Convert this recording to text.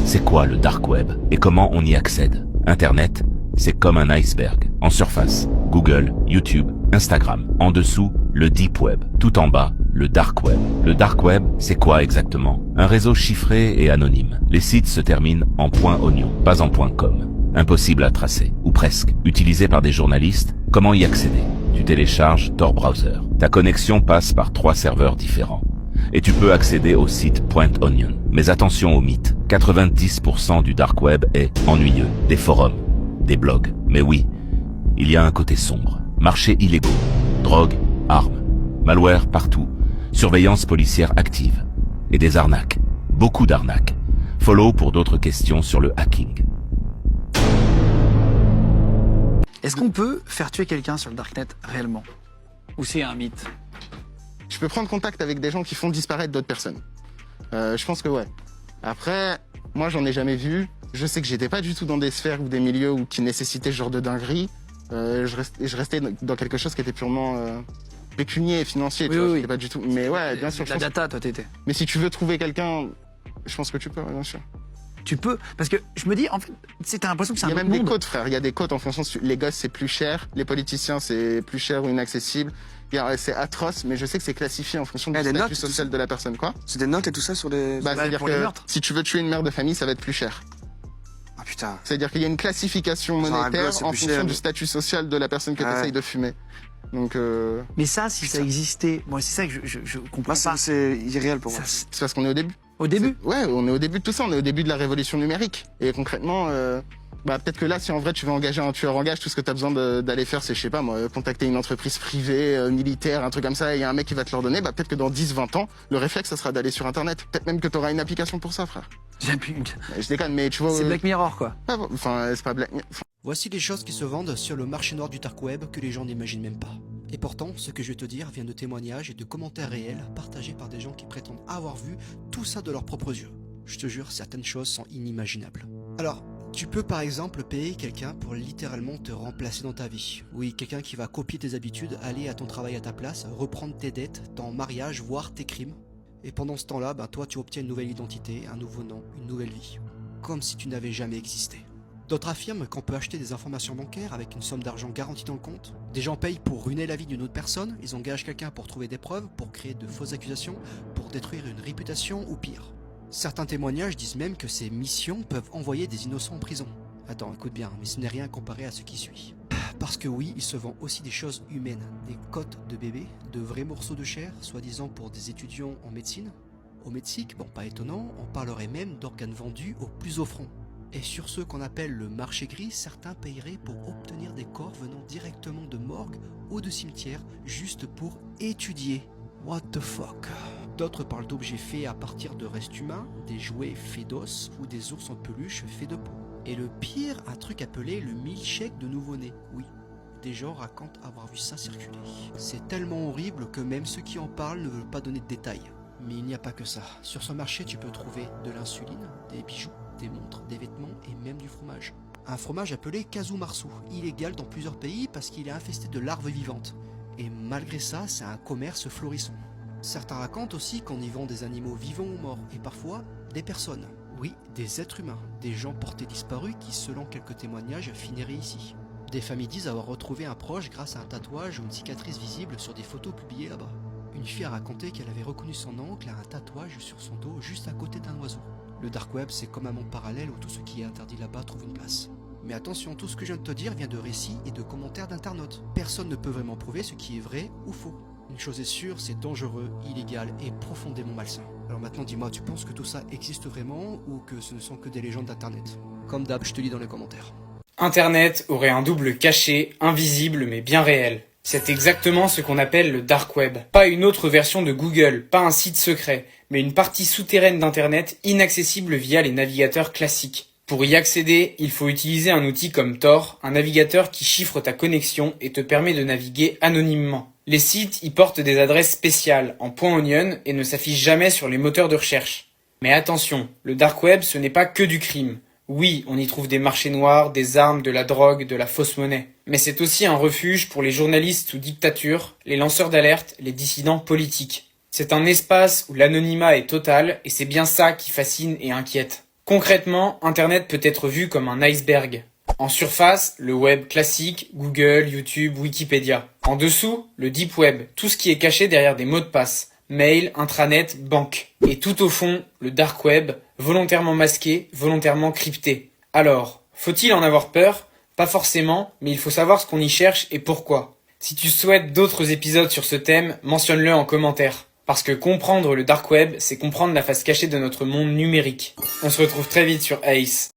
C'est quoi le dark web et comment on y accède? Internet, c'est comme un iceberg. En surface, Google, YouTube, Instagram. En dessous, le deep web. Tout en bas, le dark web. Le dark web, c'est quoi exactement? Un réseau chiffré et anonyme. Les sites se terminent en .oignon, pas en .com. Impossible à tracer, ou presque. Utilisé par des journalistes, comment y accéder? Tu télécharges Tor Browser. Ta connexion passe par 3 serveurs différents. Et tu peux accéder au site .onion. Mais attention au mythe. 90% du dark web est ennuyeux. Des forums, des blogs. Mais oui, il y a un côté sombre. Marchés illégaux, drogue, armes, malware partout, surveillance policière active. Et des arnaques. Beaucoup d'arnaques. Follow pour d'autres questions sur le hacking. Est-ce qu'on peut faire tuer quelqu'un sur le darknet réellement? Ou c'est un mythe? Je peux prendre contact avec des gens qui font disparaître d'autres personnes. Je pense que ouais. Après, moi j'en ai jamais vu. Je sais que j'étais pas du tout dans des sphères ou des milieux qui nécessitaient ce genre de dinguerie. Je restais dans quelque chose qui était purement pécunier et financier. Tu vois, j'étais pas du tout. Mais ouais, bien sûr. La data, toi t'étais. Mais si tu veux trouver quelqu'un, je pense que tu peux, bien sûr. Tu peux, parce que je me dis, en fait, t'as l'impression que c'est un autre monde. Il y a même des codes, frère. Il y a des codes en fonction de... Les gosses, c'est plus cher. Les politiciens, c'est plus cher ou inaccessible. C'est atroce, mais je sais que c'est classifié en fonction du statut social de la personne, quoi. C'est des notes et tout ça sur les... c'est-à-dire que si tu veux tuer une mère de famille, ça va être plus cher. Ah putain. C'est-à-dire qu'il y a une classification monétaire en fonction du statut social de la personne que t'essayes de fumer. Donc Mais ça, si ça existait... Moi, c'est ça que je comprends pas. C'est irréel pour moi. C'est parce qu'on est au début. Au début? Ouais, on est au début de tout ça, on est au début de la révolution numérique. Et concrètement, peut-être que là, si en vrai tu veux engager un tueur en gage, tout ce que tu as besoin d'aller faire, c'est, je sais pas moi, contacter une entreprise privée, militaire, un truc comme ça, et il y a un mec qui va te l'ordonner, peut-être que dans 10-20 ans, le réflexe, ça sera d'aller sur Internet. Peut-être même que tu auras une application pour ça, frère. Je déconne, mais tu vois... C'est Black Mirror, quoi. Enfin, c'est pas Black Mirror. Voici les choses qui se vendent sur le marché noir du dark web que les gens n'imaginent même pas. Et pourtant, ce que je vais te dire vient de témoignages et de commentaires réels partagés par des gens qui prétendent avoir vu tout ça de leurs propres yeux. Je te jure, certaines choses sont inimaginables. Alors, tu peux par exemple payer quelqu'un pour littéralement te remplacer dans ta vie. Oui, quelqu'un qui va copier tes habitudes, aller à ton travail à ta place, reprendre tes dettes, ton mariage, voire tes crimes. Et pendant ce temps-là, toi tu obtiens une nouvelle identité, un nouveau nom, une nouvelle vie. Comme si tu n'avais jamais existé. D'autres affirment qu'on peut acheter des informations bancaires avec une somme d'argent garantie dans le compte. Des gens payent pour ruiner la vie d'une autre personne, ils engagent quelqu'un pour trouver des preuves, pour créer de fausses accusations, pour détruire une réputation ou pire. Certains témoignages disent même que ces missions peuvent envoyer des innocents en prison. Attends, écoute bien, mais ce n'est rien comparé à ce qui suit. Parce que oui, il se vend aussi des choses humaines, des côtes de bébés, de vrais morceaux de chair, soi-disant pour des étudiants en médecine. Au Mexique, pas étonnant, on parlerait même d'organes vendus au plus offrant. Et sur ce qu'on appelle le marché gris, certains paieraient pour obtenir des corps venant directement de morgues ou de cimetières, juste pour étudier. What the fuck? D'autres parlent d'objets faits à partir de restes humains, des jouets faits d'os ou des ours en peluche faits de peau. Et le pire, un truc appelé le milkshake de nouveau-né. Oui, des gens racontent avoir vu ça circuler. C'est tellement horrible que même ceux qui en parlent ne veulent pas donner de détails. Mais il n'y a pas que ça. Sur ce marché, tu peux trouver de l'insuline, des bijoux, des montres, des vêtements et même du fromage. Un fromage appelé Casu Marzu, illégal dans plusieurs pays parce qu'il est infesté de larves vivantes. Et malgré ça, c'est un commerce florissant. Certains racontent aussi qu'on y vend des animaux vivants ou morts, et parfois des personnes. Oui, des êtres humains, des gens portés disparus qui, selon quelques témoignages, finiraient ici. Des familles disent avoir retrouvé un proche grâce à un tatouage ou une cicatrice visible sur des photos publiées là-bas. Une fille a raconté qu'elle avait reconnu son oncle à un tatouage sur son dos juste à côté d'un oiseau. Le dark web, c'est comme un monde parallèle où tout ce qui est interdit là-bas trouve une place. Mais attention, tout ce que je viens de te dire vient de récits et de commentaires d'internautes. Personne ne peut vraiment prouver ce qui est vrai ou faux. Une chose est sûre, c'est dangereux, illégal et profondément malsain. Alors maintenant dis-moi, tu penses que tout ça existe vraiment ou que ce ne sont que des légendes d'internet? Comme d'hab, je te lis dans les commentaires. Internet aurait un double caché, invisible mais bien réel. C'est exactement ce qu'on appelle le dark web. Pas une autre version de Google, pas un site secret, mais une partie souterraine d'Internet inaccessible via les navigateurs classiques. Pour y accéder, il faut utiliser un outil comme Tor, un navigateur qui chiffre ta connexion et te permet de naviguer anonymement. Les sites y portent des adresses spéciales, en .onion, et ne s'affichent jamais sur les moteurs de recherche. Mais attention, le dark web ce n'est pas que du crime. Oui, on y trouve des marchés noirs, des armes, de la drogue, de la fausse monnaie. Mais c'est aussi un refuge pour les journalistes sous dictature, les lanceurs d'alerte, les dissidents politiques. C'est un espace où l'anonymat est total et c'est bien ça qui fascine et inquiète. Concrètement, Internet peut être vu comme un iceberg. En surface, le web classique, Google, YouTube, Wikipédia. En dessous, le deep web, tout ce qui est caché derrière des mots de passe. Mail, intranet, banque. Et tout au fond, le dark web, volontairement masqué, volontairement crypté. Alors, faut-il en avoir peur ? Pas forcément, mais il faut savoir ce qu'on y cherche et pourquoi. Si tu souhaites d'autres épisodes sur ce thème, mentionne-le en commentaire. Parce que comprendre le dark web, c'est comprendre la face cachée de notre monde numérique. On se retrouve très vite sur Ace.